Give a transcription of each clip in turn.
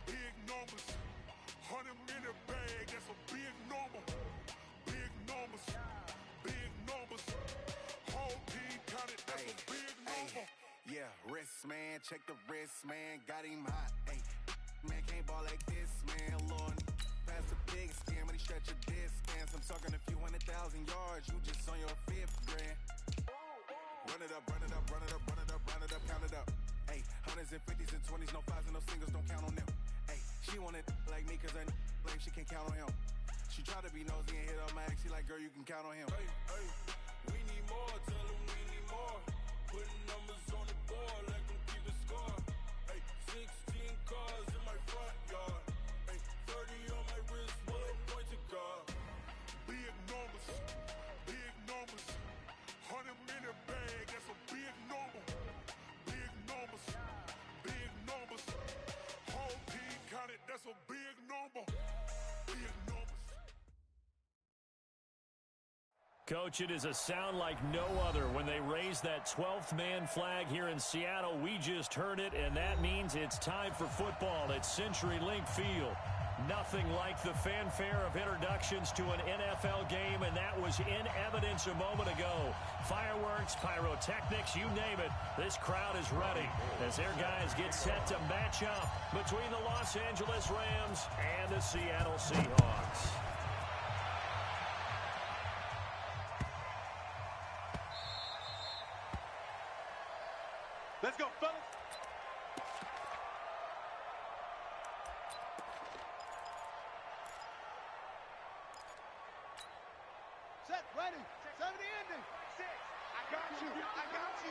big numbers. 100-minute bag, that's a big number. Big numbers, big numbers. Whole team counted, that's a big number. Yeah, wrist, man, check the wrist, man, got him hot. Hey, man, can't ball like this, man, Lord. Pass the big skin when he stretch a distance. I'm talking a few 100,000 yards, you just on your fifth grand. Run it up, run it up, run it up, run it up, run it up, count it up. Hey, hundreds and fifties and 20s, no fives and no singles, don't count on them. Hey, she want it like me cause her lame, she can't count on him. She try to be nosy and hit up my ex, she like, girl, you can count on him. Hey, hey, we need more, tell them we need more. Putting numbers on the board, let them keep the score. Hey, 16 cars in my front yard. Hey, 30 on my wrist, one point to God. Big numbers, big numbers. 100-minute bag, that's a big number. Big numbers, big numbers. Whole team counted, that's a big number. Big numbers. Coach, it is a sound like no other when they raise that 12th man flag here in Seattle. We just heard it, and that means it's time for football at CenturyLink Field. Nothing like the fanfare of introductions to an NFL game, and that was in evidence a moment ago. Fireworks, pyrotechnics, you name it. This crowd is ready as their guys get set to match up between the Los Angeles Rams and the Seattle Seahawks. Let's go, fellas. Set, ready. 70 ending. 6. I got you,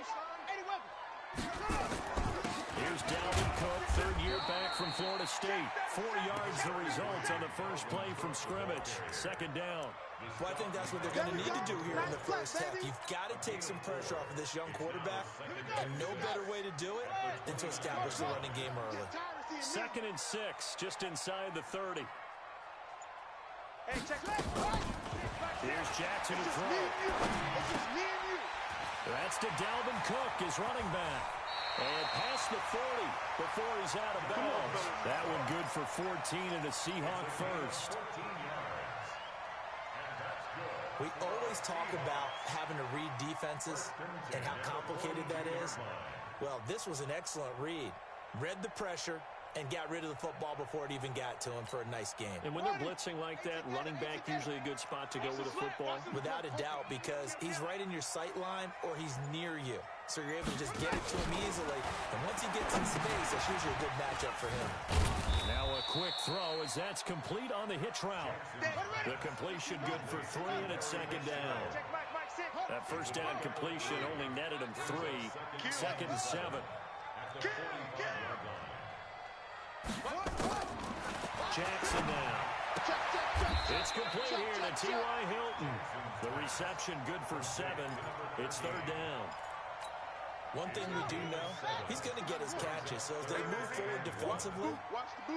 son. 80 weapons. Here's Dalvin Cook, third year back from Florida State. 4 yards the result on the first play from scrimmage. Second down. Well, I think that's what they're going to need to do here in the first half. You've got to take some pressure off of this young quarterback, and no better way to do it than to establish the running game early. 2nd and 6, just inside the 30. Hey, check it. Here's Jackson to throw. That's to Dalvin Cook, his running back. And past the 40 before he's out of bounds. That one good for 14 and a Seahawk first. We always talk about having to read defenses and how complicated that is. Well, this was an excellent read. Read the pressure and got rid of the football before it even got to him for a nice game. And when they're blitzing like that, running back usually a good spot to go with a football? Without a doubt, because he's right in your sight line or he's near you. So you're able to just get it to him easily. And once he gets in space, that's usually a good matchup for him. Now a quick throw as that's complete on the hitch route. The completion good for 3 and it's second down. That first down completion only netted him 3. 2nd and 7. Jackson now. It's complete here to T.Y. Hilton. The reception good for 7. It's third down. One thing we do know, he's going to get his catches. So as they move forward defensively,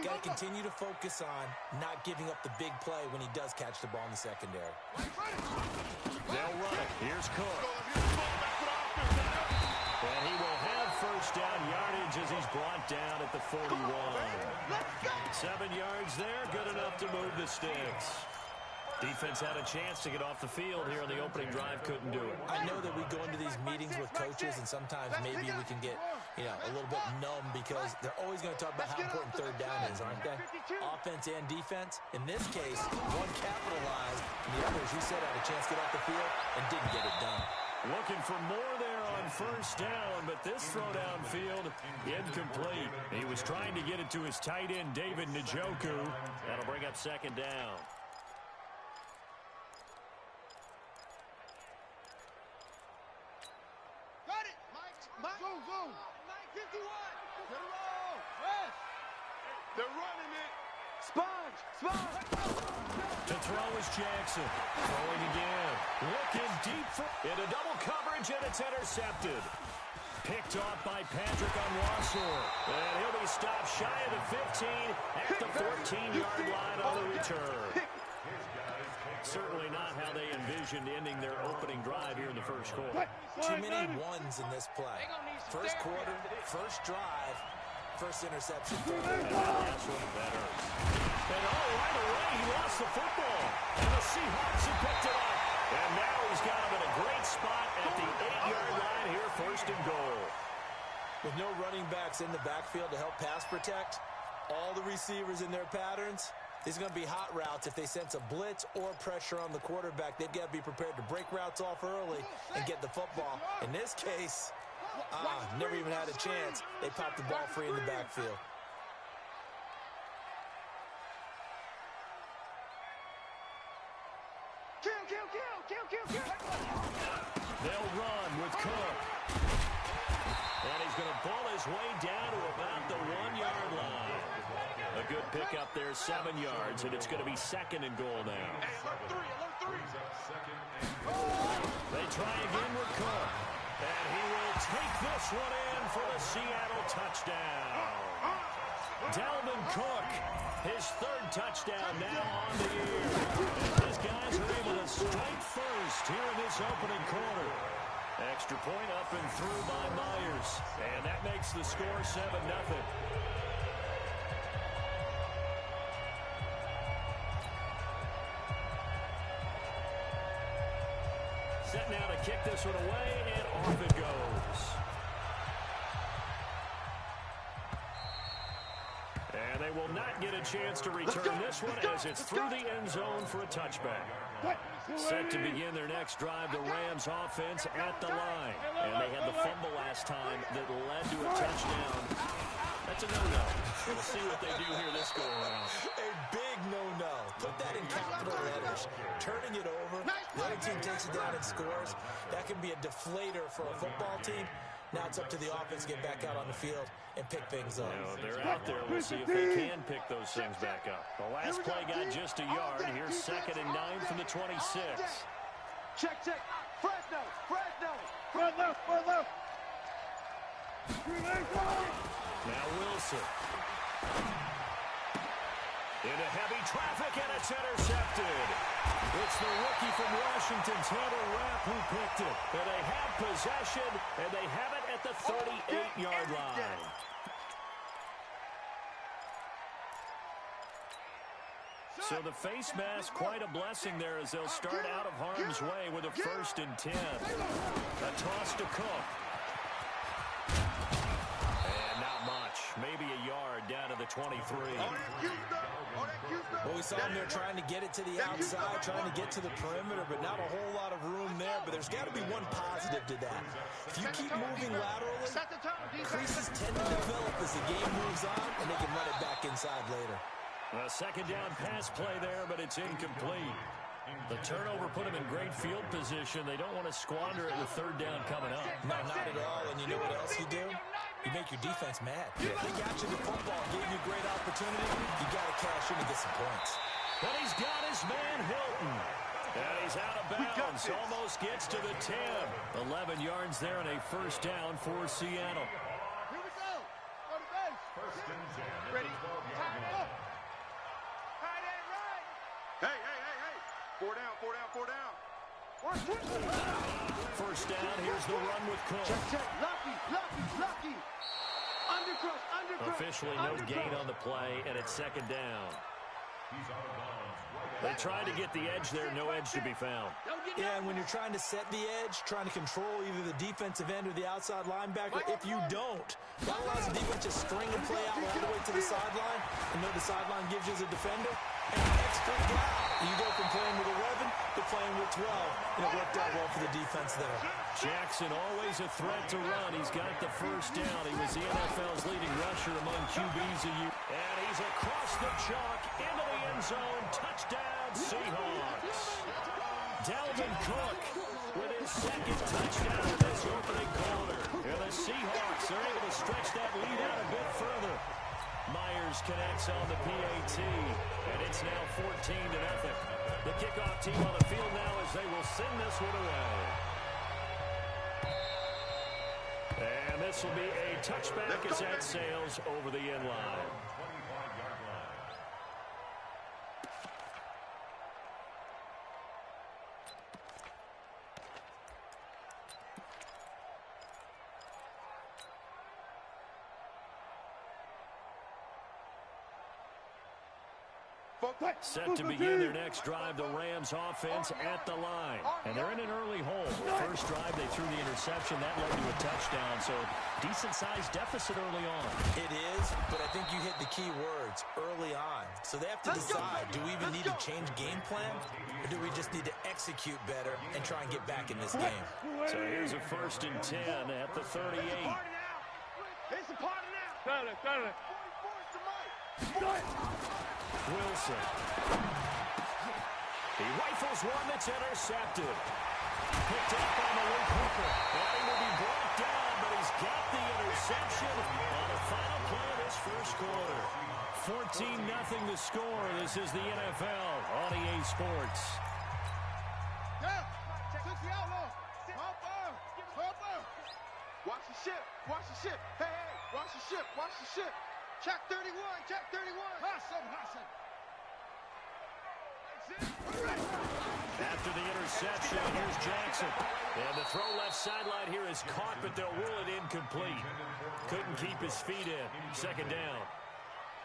got to continue to focus on not giving up the big play when he does catch the ball in the secondary. They'll run it. Here's Cook. And he will have first down yardage as he's brought down at the 41. 7 yards there, good enough to move the sticks. Defense had a chance to get off the field here on the opening drive, couldn't do it. I know that we go into these meetings with coaches, and sometimes maybe we can get, a little bit numb because they're always going to talk about how important third down is, aren't they? Offense and defense. In this case, one capitalized, and the other, as you said, had a chance to get off the field and didn't get it done. Looking for more there on first down, but this throw downfield incomplete. He was trying to get it to his tight end, David Njoku. That'll bring up second down. They're running it. Sponge. To throw is Jackson. Throwing again. Looking deep into double coverage, and it's intercepted. Picked off by Patrick Onwuasor. And he'll be stopped shy of the 15 at the 14-yard line on the return. Certainly not how they envisioned ending their opening drive here in the first quarter. Too many ones in this play. First quarter, first drive, first interception. And that's one better. And right away, he lost the football. And the Seahawks have picked it up. And now he's got him in a great spot at the 8-yard line here, first and goal. With no running backs in the backfield to help pass protect, all the receivers in their patterns, these are going to be hot routes. If they sense a blitz or pressure on the quarterback, they've got to be prepared to break routes off early and get the football. In this case, never even had a chance. They popped the ball free in the backfield. Kill. They'll run with Cook. And he's going to pull his way down to about the 1-yard line. A good pickup there, 7 yards, and it's going to be second and goal now. They try again with Cook. And he will take this one in for the Seattle touchdown. Dalvin Cook, his third touchdown now on the year. And his guys are able to strike first here in this opening quarter. Extra point up and through by Myers. And that makes the score 7-0. Set now to kick this one away, and off it goes. And they will not get a chance to return this one as it's through the end zone for a touchback. Set to begin their next drive, the Rams offense at the line. And they had the fumble last time that led to a touchdown. That's a no-no. We'll see what they do here this go-around. A big no-no. Put that in capital letters. Turning it over, the other team takes it down and scores. That can be a deflator for a football team. Now it's up to the offense to get back out on the field and pick things up. They're out there. We'll see if they can pick those things back up. The last play got just a yard. Here's 2nd and 9 from the 26. Check. Fresno. Front left. Now Wilson. Into heavy traffic, and it's intercepted. It's the rookie from Washington, Tanner Rapp, who picked it. And they have possession, and they have it at the 38-yard line. So the face mask, quite a blessing there as they'll start out of harm's way with a 1st and 10. A toss to Cook. And not much. Maybe a yard down to the 23. Well, we saw him there trying to get it to the outside, trying to get to the perimeter, but not a whole lot of room there. But there's got to be one positive to that. If you keep moving laterally, creases tend to develop as the game moves on, and they can run it back inside later. A 2nd down pass play there, but it's incomplete. The turnover put them in great field position. They don't want to squander it with 3rd down coming up. No, not at all. And you know what else you do? You make your defense mad. They got you the football, gave you a great opportunity. You got to cash in and get some points. But he's got his man Hilton. And he's out of bounds. Almost gets to the 10. 11 yards there and a 1st down for Seattle. Here we go. Go to base. 1st and 10. Ready. Time up. Tight end right. Hey. 4 down. 1st down. Here's the run with Cook. Check. Lucky. Undercross. Officially no gain on the play, and it's 2nd down. They tried to get the edge there, no edge to be found. Yeah, and when you're trying to set the edge, trying to control either the defensive end or the outside linebacker, if you don't, that allows the defense to string a play out all the way to the sideline, and know the sideline gives you as a defender, and an extra guy. You go from playing with 11 to playing with 12, and it worked out well for the defense there. Jackson always a threat to run. He's got the 1st down. He was the NFL's leading rusher among QBs a year. And he's across the chalk into the end zone. Touchdown, Seahawks. Dalvin Cook with his 2nd touchdown in this opening quarter. And the Seahawks are able to stretch that lead out a bit further. Myers connects on the PAT, and it's now 14-0. The kickoff team on the field now as they will send this one away. And this will be a touchback as that sails over the end line. Set to begin their next drive, the Rams offense at the line. And they're in an early hole. First drive, they threw the interception. That led to a touchdown, so decent-sized deficit early on. It is, but I think you hit the key words, early on. So they have to decide, do we even need to change game plan, or do we just need to execute better and try and get back in this game? So here's a 1st and 10 at the 38. It's a party now. Wilson. He rifles one that's intercepted. Picked up by Malik Hooker. And he will be brought down, but he's got the interception on the final play of this first quarter. 14-0 the score. This is the NFL on EA Sports. Watch the ship. Watch the ship. Hey, watch the ship. Watch the ship. Check 31. Check 31. Hassan. After the interception, here's Jackson. And the throw left sideline here is caught, but they'll rule it incomplete. Couldn't keep his feet in. 2nd down.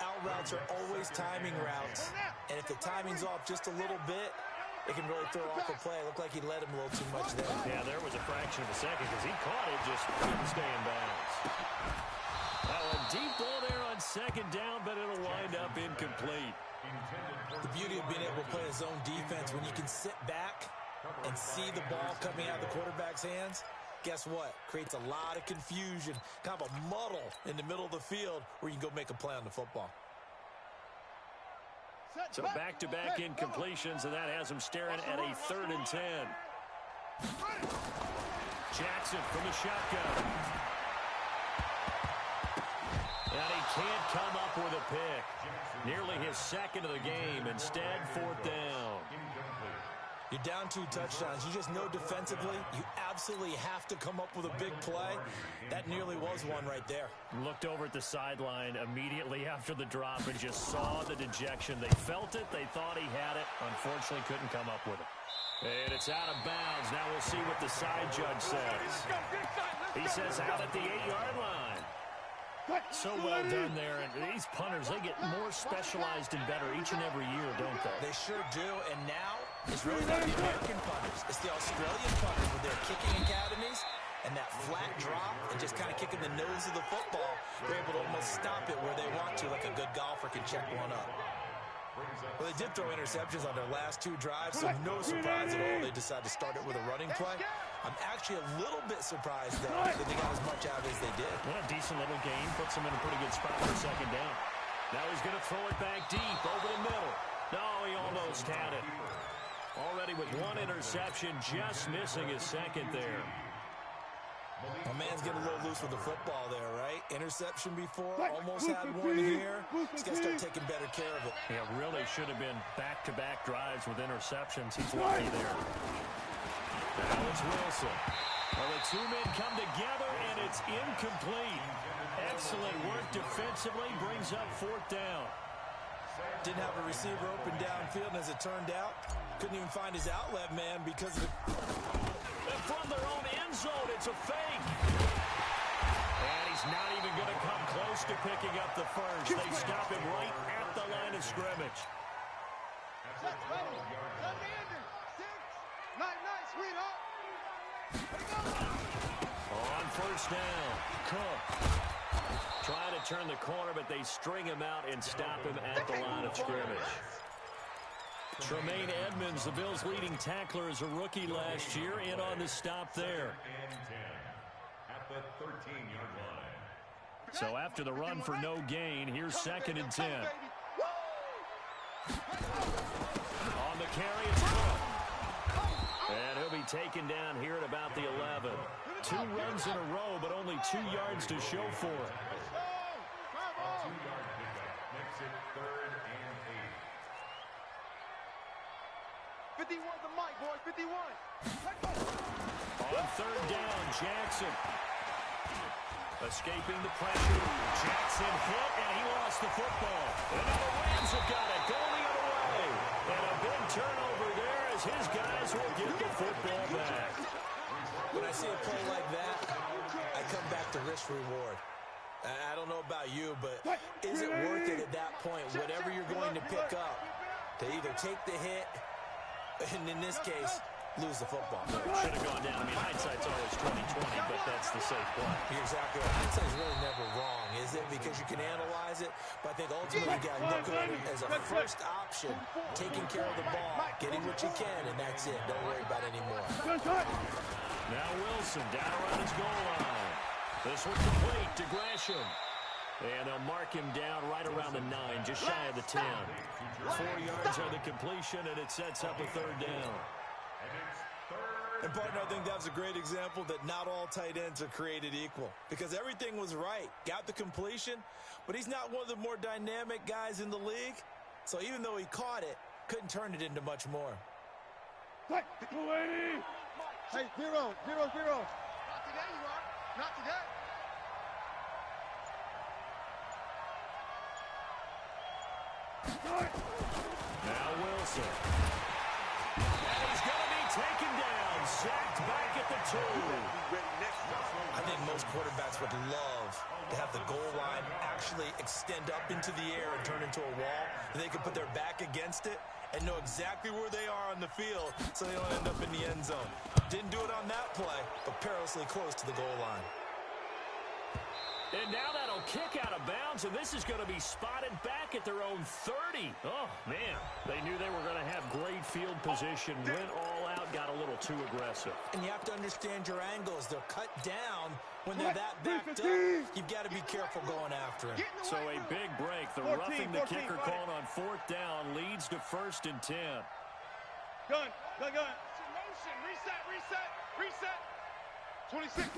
Out routes are always timing routes, and if the timing's off just a little bit, it can really throw off a play. It looked like he led him a little too much there. Yeah, there was a fraction of a second because he caught it, just couldn't stay in bounds. A deep ball there on 2nd down, but it'll wind up incomplete. The beauty of being able to play a zone defense, when you can sit back and see the ball coming out of the quarterback's hands, guess what? Creates a lot of confusion, kind of a muddle in the middle of the field where you can go make a play on the football. So back-to-back incompletions, and that has him staring at a 3rd and 10. Jackson from the shotgun. And he can't come up with a pick. Nearly his 2nd of the game. Instead, 4th down. You're down 2 touchdowns. You just know defensively you absolutely have to come up with a big play. That nearly was one right there. Looked over at the sideline immediately after the drop and just saw the dejection. They felt it. They thought he had it. Unfortunately, couldn't come up with it. And it's out of bounds. Now we'll see what the side judge says. He says out at the 8-yard line. So well done there. And these punters, they get more specialized and better each and every year, don't they? They sure do. And now it's really not the American punters. It's the Australian punters with their kicking academies and that flat drop and just kind of kicking the nose of the football. They're able to almost stop it where they want to, like a good golfer can check one up. Well, they did throw interceptions on their last 2 drives, so no surprise at all they decided to start it with a running play. I'm actually a little bit surprised, though, that they got as much out as they did. Well, a decent little gain. Puts him in a pretty good spot for 2nd down. Now he's going to throw it back deep over the middle. No, he almost had it. Already with 1 interception, just missing his 2nd there. My man's getting a little loose with the football there, right? Interception before, almost had one here. He's got to start taking better care of it. Yeah, really should have been back-to-back drives with interceptions. He's lucky there. Now it's Wilson. Well, the 2 men come together, and it's incomplete. Excellent work defensively, brings up 4th down. Didn't have a receiver open downfield, and as it turned out, couldn't even find his outlet man because of the... And from their own end zone, it's a fake. And he's not even going to come close to picking up the first. They stop him right at the line of scrimmage. On 1st down, Cook. Trying to turn the corner, but they string him out and stop him at the line of scrimmage. Tremaine Edmonds, the Bills' leading tackler, as a rookie last year, in on the stop there. At the 13-yard line. So after the run for no gain, here's 2nd and 10. On the carry, it's Cook. And he'll be taken down here at about the 11. 2 runs in a row, but only 2 yards to show for it. 2-yard pickup. Makes it 3rd and 8. 51 the mic, boys, 51. On 3rd down, Jackson. Escaping the pressure. Jackson hit, and he lost the football. And now the Rams have got it. Going the other way. And a big turnover there as his guys will get the football back. When I see a play like that, I come back to risk-reward. I don't know about you, but is it worth it at that point? Whatever you're going to pick up, to either take the hit, and in this case, lose the football. Should have gone down. I mean, hindsight's always 20/20, but that's the safe play. You're exactly right. Hindsight's really never wrong, is it? Because you can analyze it, but I think ultimately you got to look at it as a first option, taking care of the ball, getting what you can, and that's it. Don't worry about it anymore. Now Wilson down around his goal line. This one complete to Gresham. And they'll mark him down right around the 9, just shy of the 10. 4 yards on the completion, and it sets up a third down. And, partner, I think that was a great example that not all tight ends are created equal because everything was right. Got the completion, but he's not one of the more dynamic guys in the league. So even though he caught it, couldn't turn it into much more. Hey, 0-0-0. Not today, you are. Not today. Now Wilson. And he's going to be taken down. Sacked back at the 2. I think most quarterbacks would love to have the goal line actually extend up into the air and turn into a wall. They could put their back against it and know exactly where they are on the field so they don't end up in the end zone. Didn't do it on that play, but perilously close to the goal line. And now that'll kick out of bounds, and this is going to be spotted back at their own 30. Oh, man. They knew they were going to have great field position, went all out, got a little too aggressive. And you have to understand your angles. They're cut down when they're that backed up. You've got to be careful going after him. So a big break. The roughing the kicker called on 4th down leads to 1st and 10. Gun. Reset. 26.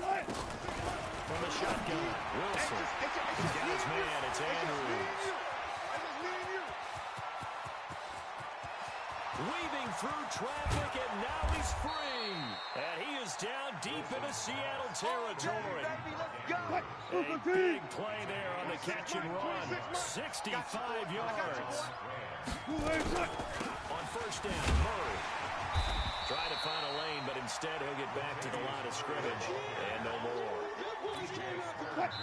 From the shotgun, Wilson. He's got his man. It's Andrews. Weaving through traffic, and now he's free. And he is down deep into Seattle territory. A big play there on the catch and run. 65 yards. On 1st down, Murray. Trying to find a lane, but instead he'll get back to the line of scrimmage. And no more.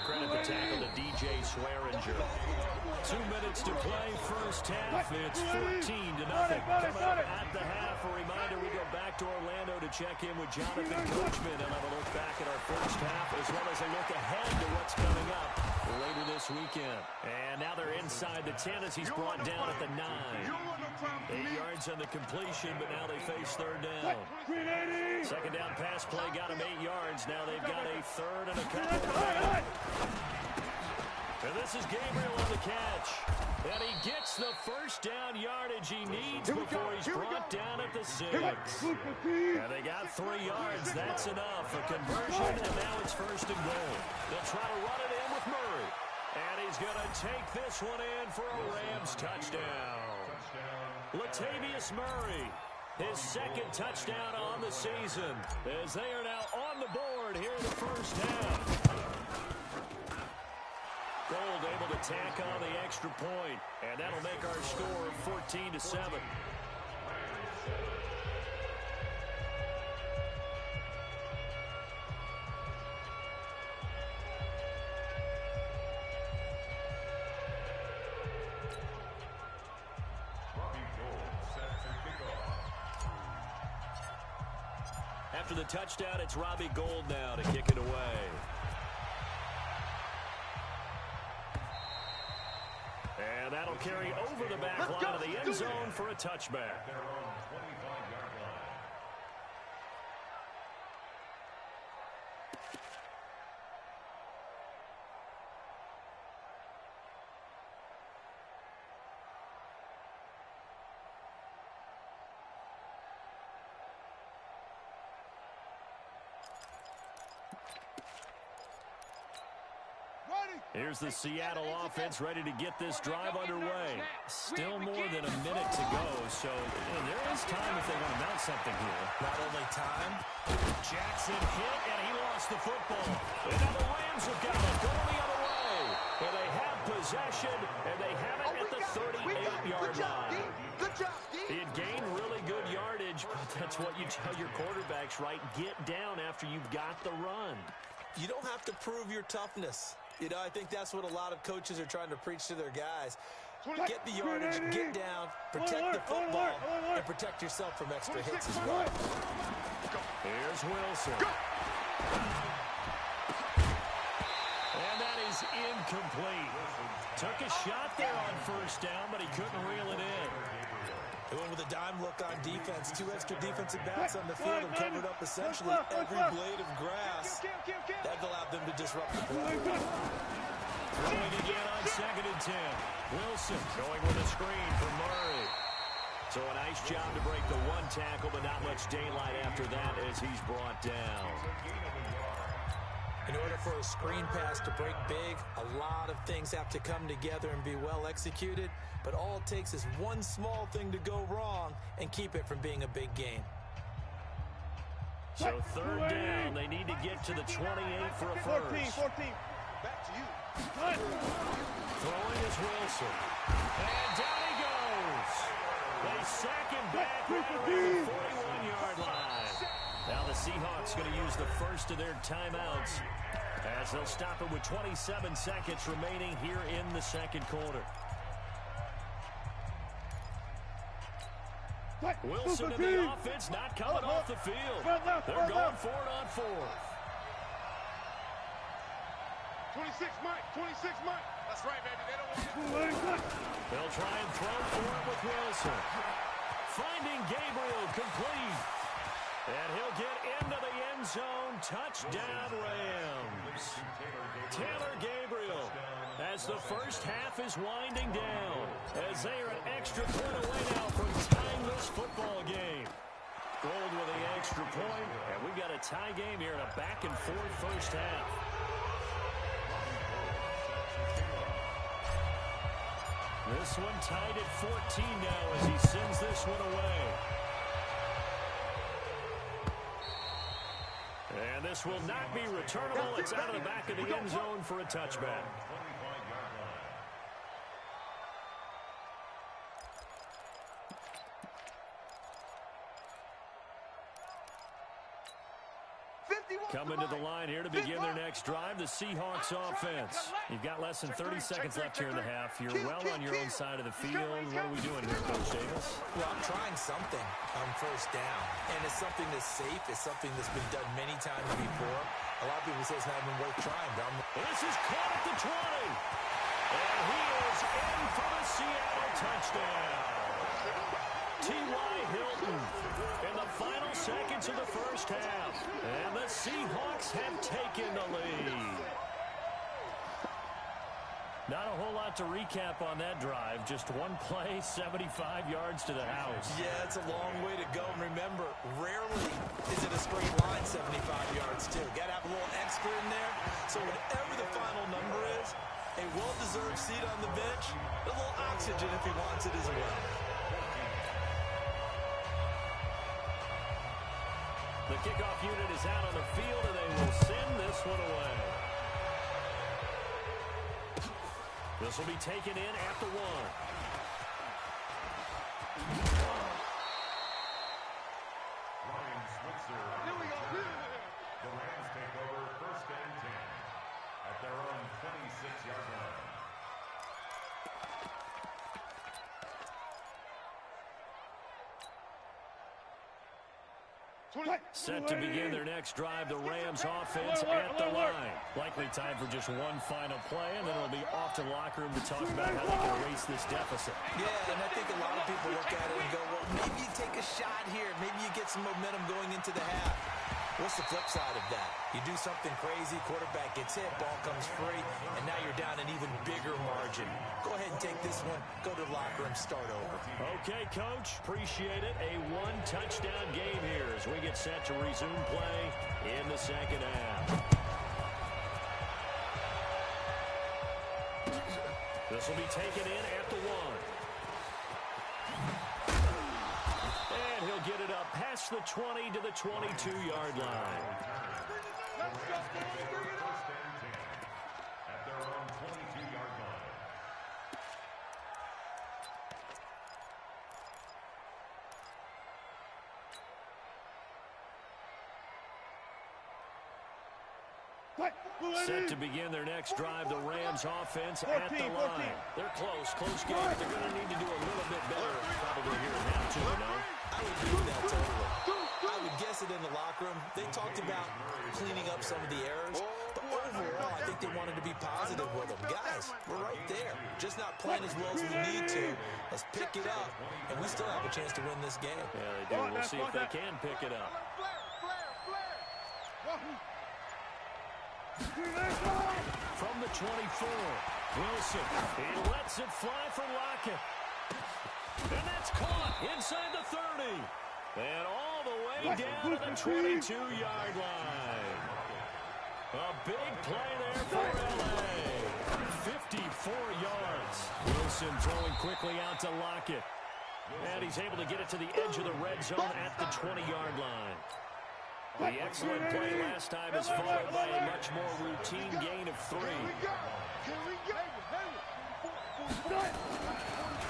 Credit the tackle to DJ Swearinger. 2 minutes to play, first half. It's 14-0. Coming up at the half, a reminder, we go back to Orlando to check in with Jonathan Coachman and have a look back at our first half, as well as a look ahead to what's coming up later this weekend. And now they're inside the 10 as he's brought down at the 9. 8 yards on the completion, but now they face 3rd down. 2nd down pass play got him 8 yards. Now they've got a 3rd and a couple to go. And this is Gabriel on the catch. And he gets the 1st down yardage he needs before he's brought down at the 6. And they got 3 yards. That's enough. A conversion, and now it's 1st and goal. They'll try to run it in with Murray. And he's going to take this one in for a Rams touchdown. Latavius Murray, his 2nd touchdown on the season, as they are now on the board here in the first half. Gold able to tack on the extra point, and that'll make our score 14-7. After the touchdown, it's Robbie Gould now to kick it away. And that'll carry over the back line of the end zone for a touchback. Here's the Seattle offense ready to get this drive underway. Still more than a minute to go, so there is time if they want to mount something here. Not only time. Jackson hit, and he lost the football. And now the Rams have got it going the other way. And they have possession, and they have it at the 38-yard line. Good job, D. He had gained really good yardage, but that's what you tell your quarterbacks, right? Get down after you've got the run. You don't have to prove your toughness. You know, I think that's what a lot of coaches are trying to preach to their guys. Get the yardage, get down, protect the football, and protect yourself from extra hits as well. Here's Wilson. And that is incomplete. Took a shot there on first down, but he couldn't reel it in. He went with a dime look on defense. 2 extra defensive backs on the field and covered up essentially every blade of grass. That allowed them to disrupt the play. Throwing again on 2nd and 10. Wilson going with a screen for Murray. So a nice job to break the one tackle, but not much daylight after that as he's brought down. In order for a screen pass to break big, a lot of things have to come together and be well executed, but all it takes is one small thing to go wrong and keep it from being a big game. So 3rd down, they need to get to the 28 for a first. 14. Back to you. Throwing is Wilson. And down he goes. They sack him back right around the 41-yard line. Now the Seahawks going to use the first of their timeouts as they'll stop it with 27 seconds remaining here in the second quarter. Wilson and the offense not coming off the field. They're going for it on 4th. 26, Mike. That's right, baby. They don't want to. They'll try and throw for it with Wilson. Finding Gabriel complete. And he'll get into the end zone. Touchdown, Rams. Taylor Gabriel, as the first half is winding down, as they are an extra point away now from tying this football game. Gold with the extra point, and we've got a tie game here in a back-and-forth first half. This one tied at 14 now as he sends this one away. And this will not be returnable. It's out of the back of the end zone for a touchback. Coming to the line here to begin their next drive, the Seahawks offense. You've got less than 30 seconds left here in the half. You're well on your own side of the field. What are we doing here, Coach Davis? Well, I'm trying something on first down, and it's something that's safe. It's something that's been done many times before. A lot of people say it's not even worth trying. This is caught at the 20. And he is in for the Seattle touchdown. T.Y. Hilton in the final seconds of the first half. And the Seahawks have taken the lead. Not a whole lot to recap on that drive. Just one play, 75 yards to the house. Yeah, it's a long way to go. And remember, rarely is it a straight line 75 yards, too. Got to have a little extra in there. So whatever the final number is, a well-deserved seat on the bench, a little oxygen if he wants it as well. The kickoff unit is out on the field, and they will send this one away. This will be taken in after 1. Ryan Switzer. Here we go. The Rams take over 1st and 10 at their own 26-yard line. Set to begin their next drive, the Rams offense at the line. Likely time for just one final play, and then it'll be off to the locker room to talk about how they can erase this deficit. Yeah, and I think a lot of people look at it and go, well, maybe you take a shot here. Maybe you get some momentum going into the half. What's the flip side of that? You do something crazy, quarterback gets hit, ball comes free, and now you're down an even bigger margin. Go ahead and take this one, go to the locker room, start over. Okay, Coach, appreciate it. A one-touchdown game here as we get set to resume play in the second half. This will be taken in after 1. And he'll get it up past the 20 to the 22-yard line. Let's go. 1st and 10 at their own 22-yard line. Set to begin their next drive, the Rams offense at the line. They're close game, but they're going to need to do a little bit better probably here in half two, I would agree with that totally. I would guess it in the locker room. They talked about cleaning up some of the errors, but overall, I think they wanted to be positive with them. Guys, we're right there. Just not playing as well as we need to. Let's pick it up, and we still have a chance to win this game. Yeah, they do. We'll see if they can pick it up. From the 24, Wilson. He lets it fly for Lockett. And that's caught inside the 30. And all the way down to the 22-yard line. A big play there for L.A. 54 yards. Wilson throwing quickly out to Lockett. And he's able to get it to the edge of the red zone at the 20-yard line. The excellent play last time is followed by a much more routine gain of 3.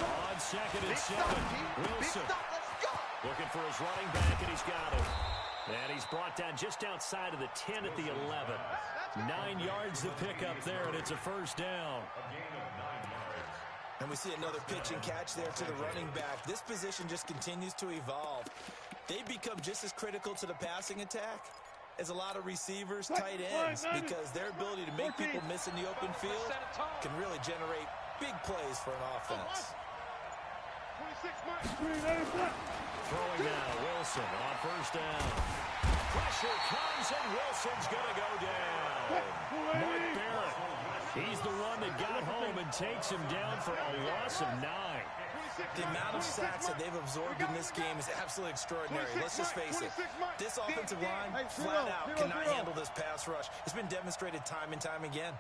On 2nd and 7, Wilson looking for his running back, and he's got it. And he's brought down just outside of the 10 at the 11. 9 yards to pick up there, and it's a first down. And we see another pitch and catch there to the running back. This position just continues to evolve. They become just as critical to the passing attack as a lot of receivers, tight ends, because their ability to make people miss in the open field can really generate big plays for an offense. Throwing now, Wilson on first down. Pressure comes, and Wilson's going to go down. Mark Barrett, he's the one that got home and takes him down for a loss of 9. The amount of sacks that they've absorbed in this game is absolutely extraordinary. Let's just face it. This offensive line, flat out, cannot handle this pass rush. It's been demonstrated time and time again.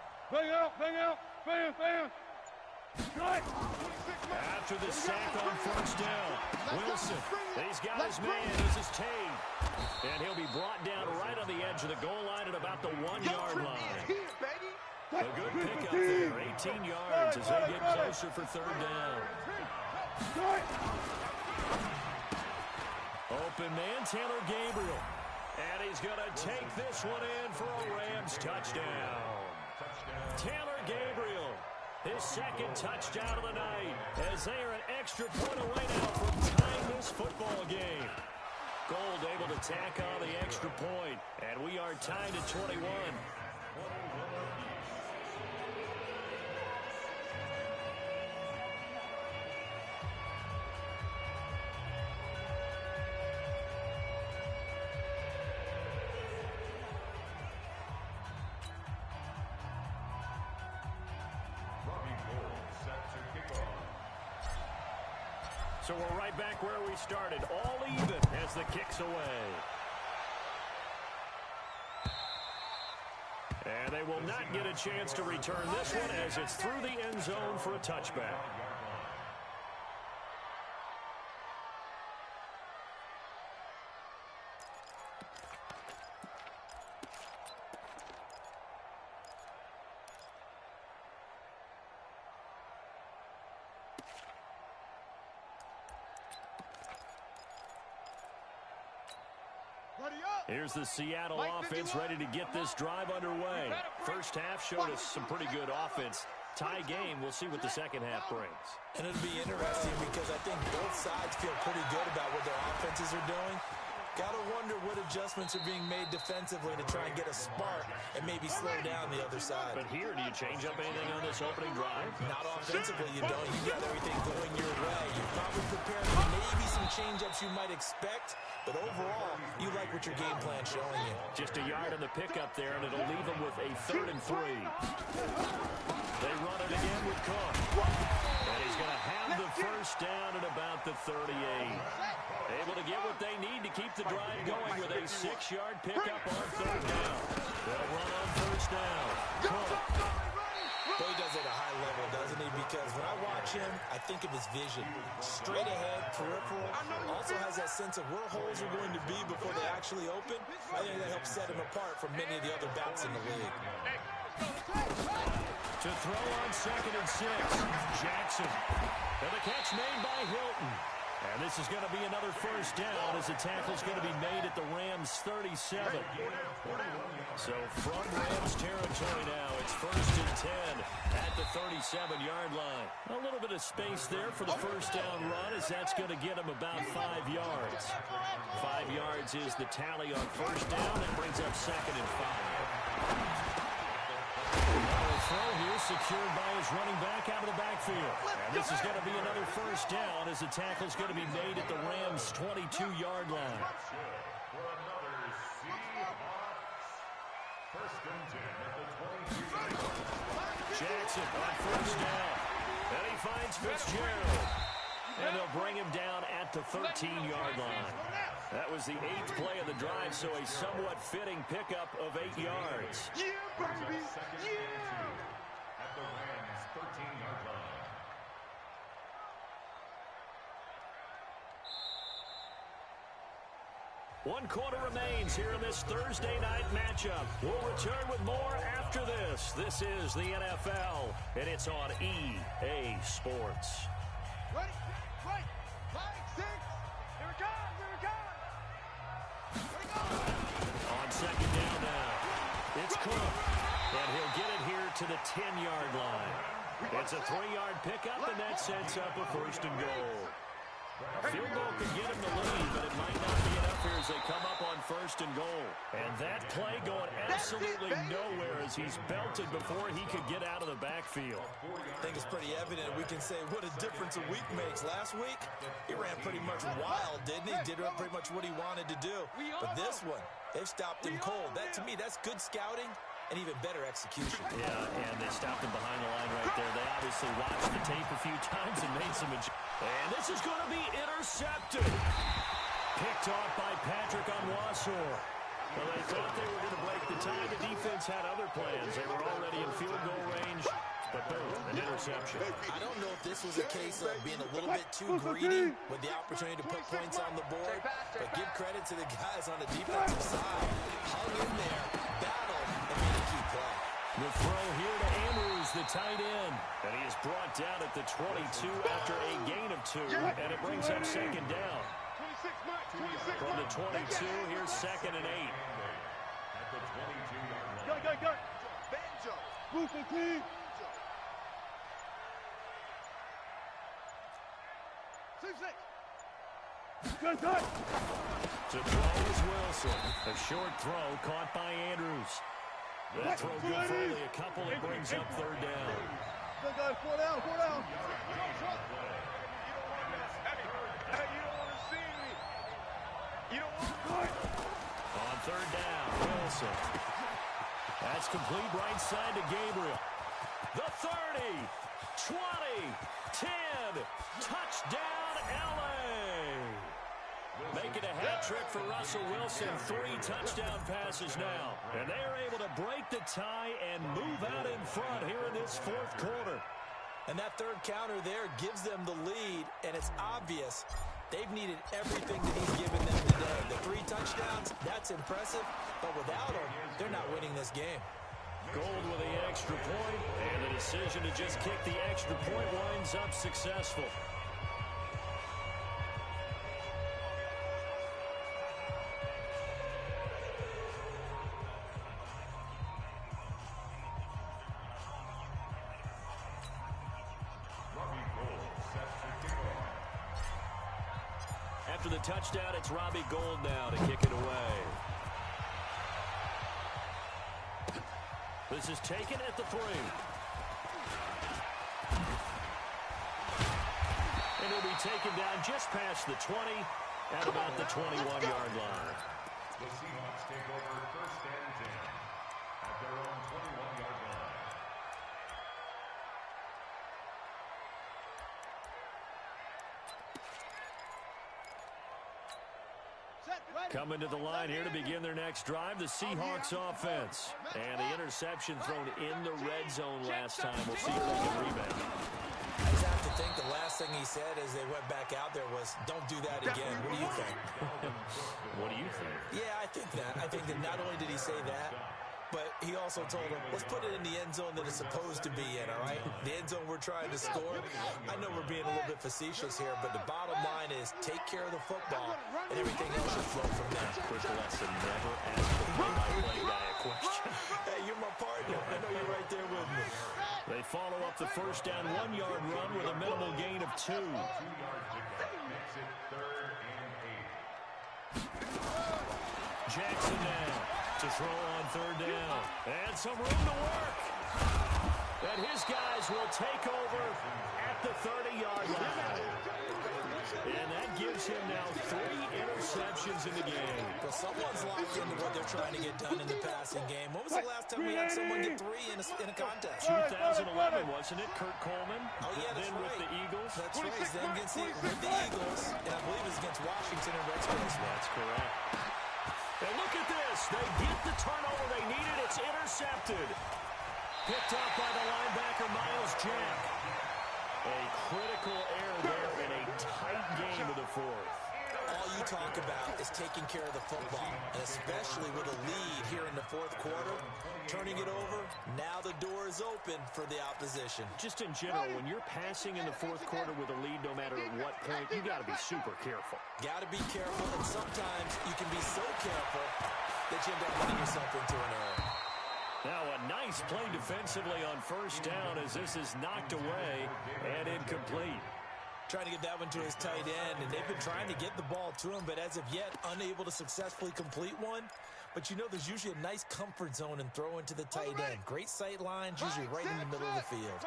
After the sack on first down, Wilson, he's got his man. This is Tate. And he'll be brought down right on the edge of the goal line at about the 1-yard line. A good pickup there, 18 yards as they get closer for third down. Open man, Taylor Gabriel. And he's going to take this one in for a Rams touchdown. Taylor Gabriel, his second touchdown of the night, as they are an extra point away now from tying this football game. Gold able to tack on the extra point, and we are tied at 21. So we're right back where we started, all even as the kick's away. And they will not get a chance to return this one as it's through the end zone for a touchback. Here's the Seattle offense ready to get this drive underway. First half showed us some pretty good offense. Tie game, we'll see what the second half brings. And it'll be interesting because I think both sides feel pretty good about what their offenses are doing. Got to wonder what adjustments are being made defensively to try and get a spark and maybe slow down the other side. But here, do you change up anything on this opening drive? Not offensively, you don't. You got everything going your way. You probably prepared for maybe some change-ups you might expect, but overall, you like what your game plan's showing you. Just a yard on the pickup there, and it'll leave them with a 3rd and 3. They run it again with Cook. And he's going to have the first down at about the 38. Able to get what they need to keep the drive going with a 6-yard pickup on 3rd down. They'll run on first down. Cook. Boy, he does it at a high level, doesn't he? Because when I watch him, I think of his vision. Straight ahead, peripheral. Also has that sense of where holes are going to be before they actually open. I think that helps set him apart from many of the other backs in the league. To throw on 2nd and 6, Jackson. And the catch made by Hilton. And this is going to be another first down as the tackle's going to be made at the Rams 37. So from Rams territory now, it's 1st and 10 at the 37-yard line. A little bit of space there for the first down run as that's going to get him about 5 yards. 5 yards is the tally on first down. It brings up 2nd and 5. Throw here secured by his running back out of the backfield. And this is going to be another first down as the tackle's going to be made at the Rams' 22-yard line. For another Seahawks. 1st and 10 at the 22-yard line. Jackson on first down. And he finds Fitzgerald. And they'll bring him down at the 13-yard line. That was the 8th play of the drive, so a somewhat fitting pickup of 8 yards. Yeah, baby! Yeah! At the Rams' 13-yard line. One quarter remains here in this Thursday night matchup. We'll return with more after this. This is the NFL, and it's on EA Sports. Ready? Right! 5, 6! Here it comes! Here it comes! On second down now, it's Cook, and he'll get it here to the 10-yard line. It's a 3-yard pickup, and that sets up a 1st and goal. A field goal could get him the lead, but it might not be enough here as they come up on 1st and goal. And that play going absolutely nowhere as he's belted before he could get out of the backfield. I think it's pretty evident. We can say what a difference a week makes. Last week, he ran pretty much wild, didn't he? Did pretty much what he wanted to do. But this one, they've stopped him cold. That, to me, that's good scouting and even better execution. Yeah, and they stopped him behind the line right there. They obviously watched the tape a few times and made some adjustments. And this is going to be intercepted. Picked off by Patrick Onwuasor. Well, they thought they were going to break the tie. The defense had other plans. They were already in field goal range. But boom, an interception. I don't know if this was a case of being a little bit too greedy with the opportunity to put points on the board. But give credit to the guys on the defensive side. Hung in there, battled, and made a key play. The throw here to Andrews, the tight end. And he is brought down at the 22 after a gain of 2. And it brings up second down. 26, From the 22, here's 2nd and 8. At the 22-yard line. Go! Banjo! Move the team! Good. To throw is Wilson. A short throw caught by Andrews. That throw good for only a couple. It brings up 3rd down. Good, guys. 4 down. Hey, you don't want to see me. You don't want to. On 3rd down, Wilson. That's complete right side to Gabriel. The 30, 20, 10, touchdown LA. Making a hat trick for Russell Wilson. 3 touchdown passes now. And they are able to break the tie and move out in front here in this 4th quarter. And that 3rd counter there gives them the lead, and it's obvious they've needed everything that he's given them today. The 3 touchdowns, that's impressive, but without him, they're not winning this game. Gold with the extra point, and the decision to just kick the extra point winds up successful. After the touchdown, it's Robbie Gould now to kick it away. This is taken at the 3. And he'll be taken down just past the 20 at about the 21-yard line. The Seahawks take over 1st and 10 at their own 21-yard line. Coming to the line here to begin their next drive, the Seahawks offense. And the interception thrown in the red zone last time. We'll see if they can rebound. I just have to think the last thing he said as they went back out there was, don't do that again. What do you think? What do you think? Yeah, I think that. I think that not only did he say that, but he also told him, let's put it in the end zone that it's supposed to be in, all right? The end zone we're trying to score. I know we're being a little bit facetious here, but the bottom line is take care of the football, and everything else should flow from there. Quick lesson, never ask the play-by-play guy a question. Hey, you're my partner. I know you're right there with me. They follow up the first down 1-yard run with a minimal gain of 2. 2 yards to go. Makes it 3rd and 8. Jackson now to throw on 3rd down. And some room to work. And his guys will take over at the 30-yard line. And that gives him now 3 interceptions in the game. Well, someone's locked into what they're trying to get done in the passing game. When was the last time we had someone get 3 in a contest? 2011, wasn't it? Kurt Coleman. Oh, yeah, that's then right. with the Eagles. That's right. Then with the Eagles, and I believe it's against Washington and Redskins. That's correct. And look at this. They get the turnover they needed. It's intercepted. Picked up by the linebacker, Miles Jack. A critical error there in a tight game of the 4th. All you talk about is taking care of the football, and especially with a lead here in the 4th quarter. Turning it over, now the door is open for the opposition. Just in general, when you're passing in the 4th quarter with a lead, no matter at what point, you got to be super careful. Got to be careful, and sometimes you can be so careful that you end up running yourself into an error. Now a nice play defensively on 1st down as this is knocked away and incomplete. Trying to get that one to his tight end, and they've been trying to get the ball to him, but as of yet, unable to successfully complete one. But you know there's usually a nice comfort zone in throwing to the tight end. Great sight lines, usually right in the middle of the field.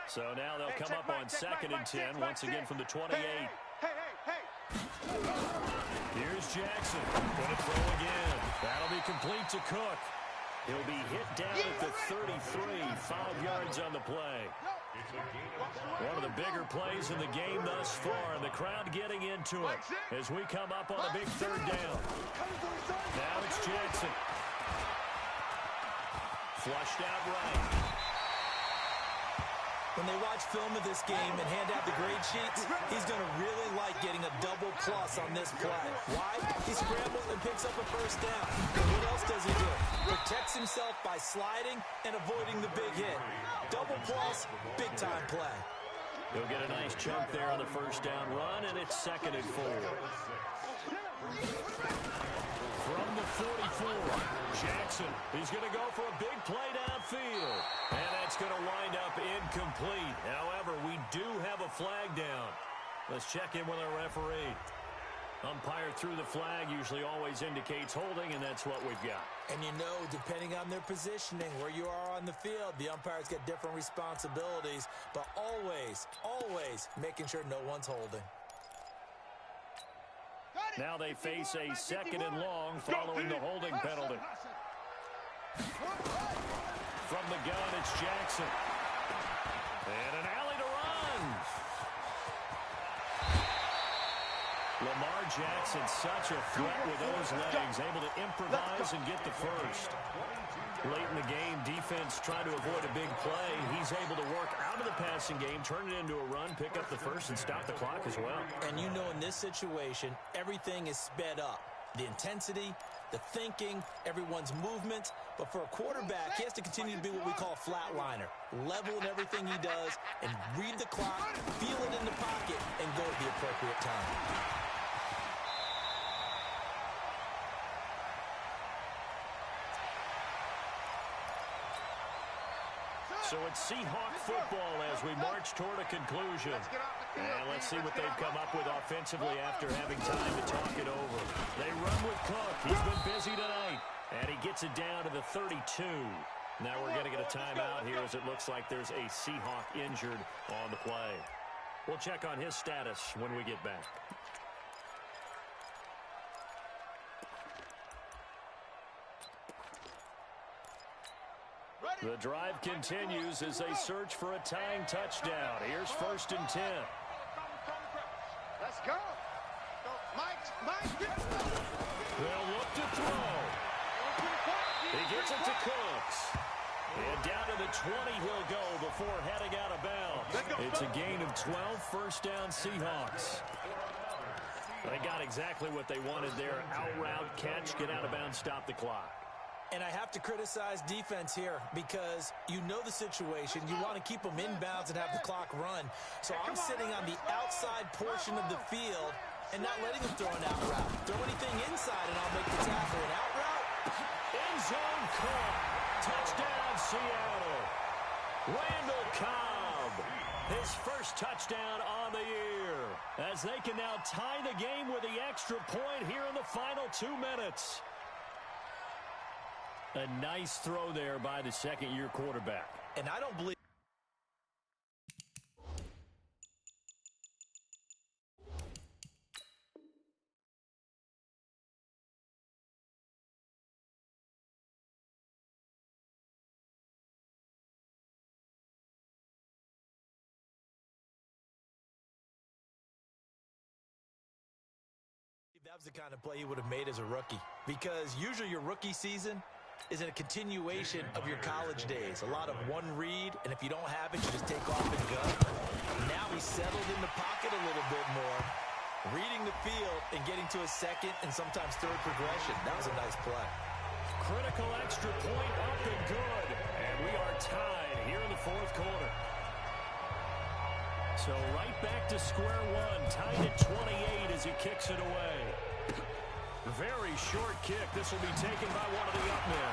So now they'll come up on 2nd and 10, once again from the 28. Here's Jackson. Gonna throw again. That'll be complete to Cook. He'll be hit down at the 33, 5 yards on the play. One of the bigger plays in the game thus far, and the crowd getting into it as we come up on a big 3rd down. Now it's Jackson. Flushed out right. When they watch film of this game and hand out the grade sheets, he's going to really like getting a double plus on this play. Why? He scrambles and picks up a 1st down. And what else does he do? Protects himself by sliding and avoiding the big hit. Double plus, big-time play. He'll get a nice chunk there on the 1st down run, and it's 2nd and 4. From the 44, Jackson. He's going to go for a big play downfield. And that's going to wind up incomplete. However, we do have a flag down. Let's check in with our referee. Umpire threw the flag, usually always indicates holding, and that's what we've got. And you know, depending on their positioning, where you are on the field, the umpires get different responsibilities, but always, always making sure no one's holding. Now they face a 2nd and long following the holding penalty. From the gun, it's Jackson. And an alley to run. Lamar Jackson, such a threat with those legs, able to improvise and get the 1st. Late in the game, defense trying to avoid a big play. He's able to work out of the passing game, turn it into a run, pick up the 1st, and stop the clock as well. And you know in this situation, everything is sped up. The intensity, the thinking, everyone's movement. But for a quarterback, he has to continue to be what we call a flatliner. Level in everything he does and read the clock, feel it in the pocket, and go at the appropriate time. So it's Seahawk football as we march toward a conclusion. And let's see what they've come up with offensively after having time to talk it over. They run with Cook. He's been busy tonight. And he gets it down to the 32. Now we're going to get a timeout here as it looks like there's a Seahawk injured on the play. We'll check on his status when we get back. The drive continues as they search for a tying touchdown. Here's 1st and 10. Let's go. Mike. They'll look to throw. He gets it to Cooks. And down to the 20 he'll go before heading out of bounds. It's a gain of 12, 1st down Seahawks. They got exactly what they wanted there. Out route, catch, get out of bounds, stop the clock. And I have to criticize defense here because you know the situation. You want to keep them inbounds and have the clock run. So I'm sitting on the outside portion of the field and not letting them throw an out route. Throw anything inside and I'll make the tackle. An out route? End zone caught. Touchdown, Seattle. Randall Cobb, his first touchdown on the year, as they can now tie the game with the extra point here in the final 2 minutes. A nice throw there by the second-year quarterback. And I don't believe that was the kind of play he would have made as a rookie. Because usually your rookie season is a continuation of your college days. A lot of one read, and if you don't have it, you just take off and go. Now he's settled in the pocket a little bit more, reading the field and getting to a second and sometimes third progression. That was a nice play. Critical extra point up and good. And we are tied here in the fourth quarter. So right back to square one, tied at 28 as he kicks it away. Very short kick. This will be taken by one of the up men.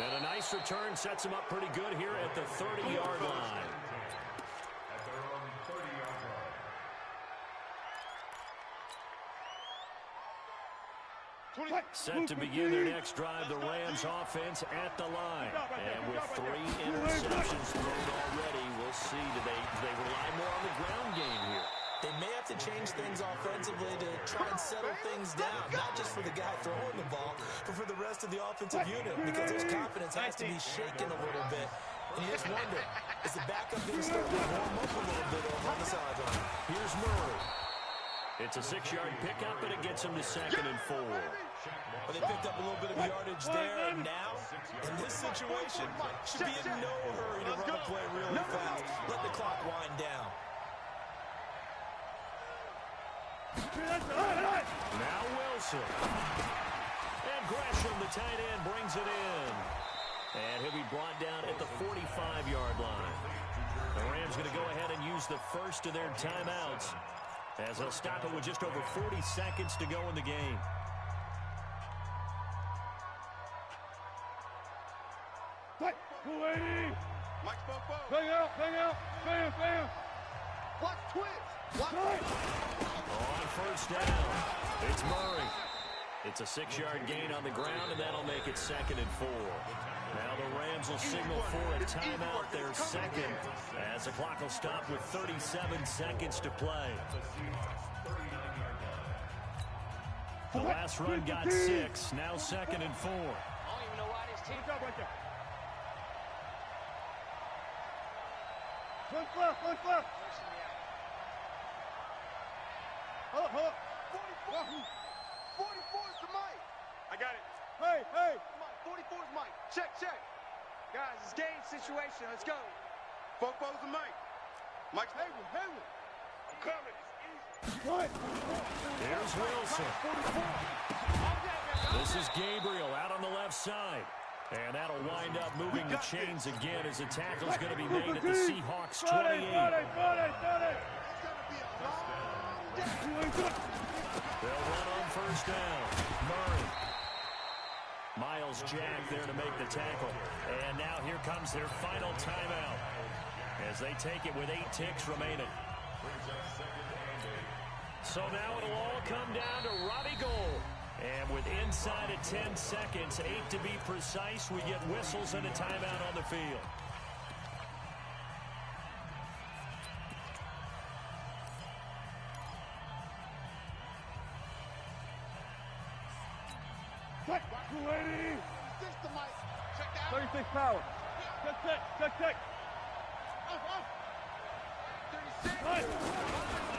And a nice return sets him up pretty good here at the 30-yard line. At their own 30-yard line. Set to begin their next drive, the Rams offense at the line. And with 3 interceptions thrown already, we'll see, do they rely more on the ground game here? They may have to change things offensively to try and settle things down, not just for the guy throwing the ball, but for the rest of the offensive unit, because his confidence has to be shaken a little bit. And you just wonder, is the backup going to start to warm up a little bit over on the sideline? Here's Murray. It's a 6-yard pickup, and it gets him to 2nd and 4. Well, they picked up a little bit of yardage there, and now, in this situation, should be in no hurry to run a play really fast. Let the clock wind down. Now Wilson. And Gresham, the tight end, brings it in. And he'll be brought down at the 45-yard line. The Rams going to go ahead and use the first of their timeouts, as they'll stop it with just over 40 seconds to go in the game. Mike Bobo. Hang out. Bam. Watch twins. On first down, it's Murray. It's a 6-yard gain on the ground, and that'll make it 2nd and 4. Now the Rams will signal for a timeout, their second, as the clock will stop with 37 seconds to play. The last run got 6, now 2nd and 4. I don't even know why this team. Good job right there. Left. Hold up. 44 is the mic. I got it. Hey. 44 is Mike. Check. Guys, it's game situation. Let's go. Fofo's the mic. Mike's Hayward. I'm coming. What? Here's Wilson. This is Gabriel out on the left side. And that'll wind up moving the chains again as the tackle's going to be made at the Seahawks 28. They'll run on first down. Murray. Miles Jack there to make the tackle. And now here comes their final timeout as they take it with 8 ticks remaining. So now it'll all come down to Robbie Gould. And with inside of 10 seconds, 8 to be precise, we get whistles and a timeout on the field. Check. 280. 36 power. Check.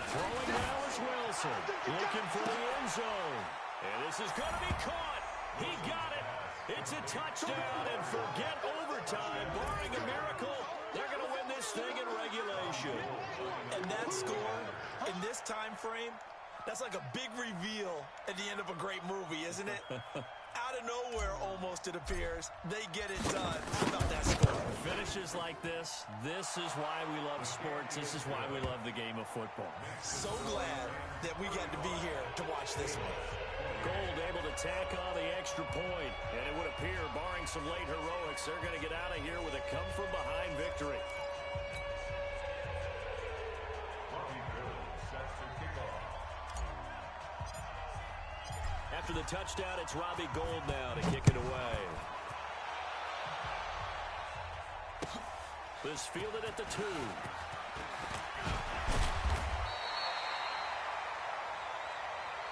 Throwing now is Wilson, looking for the end zone. And this is going to be caught. He got it. It's a touchdown, and forget overtime. Barring a miracle, they're going to win this thing in regulation. And that score, in this time frame, that's like a big reveal at the end of a great movie, isn't it? Out of nowhere, almost, it appears, they get it done. How about that score? Finishes like this is why we love sports. This is why we love the game of football. So glad that we got to be here to watch this one. Gold able to tack on the extra point, and it would appear, barring some late heroics, they're going to get out of here with a come-from-behind victory. After the touchdown, it's Robbie Gould now to kick it away. This fielded at the 2.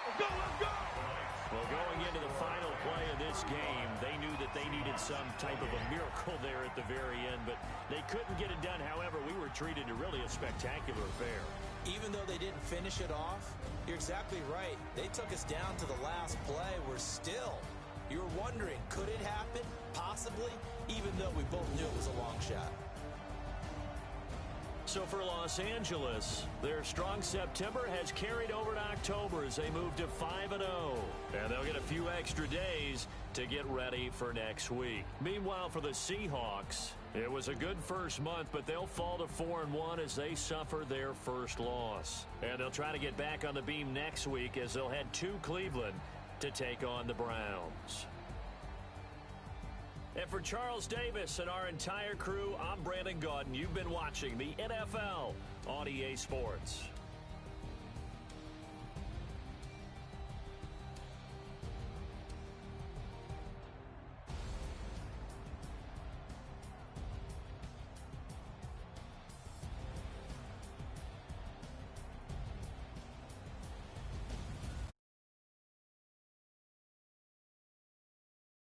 Let's go! Well, going into the final play of this game, they knew that they needed some type of a miracle there at the very end, but they couldn't get it done. However, we were treated to really a spectacular affair. Even though they didn't finish it off, you're exactly right. They took us down to the last play. We're still, you were wondering, could it happen? Possibly, even though we both knew it was a long shot. So for Los Angeles, their strong September has carried over to October as they move to 5-0. And they'll get a few extra days to get ready for next week. Meanwhile, for the Seahawks, it was a good first month, but they'll fall to 4-1 as they suffer their first loss. And they'll try to get back on the beam next week as they'll head to Cleveland to take on the Browns. And for Charles Davis and our entire crew, I'm Brandon Gaudin. You've been watching the NFL on EA Sports.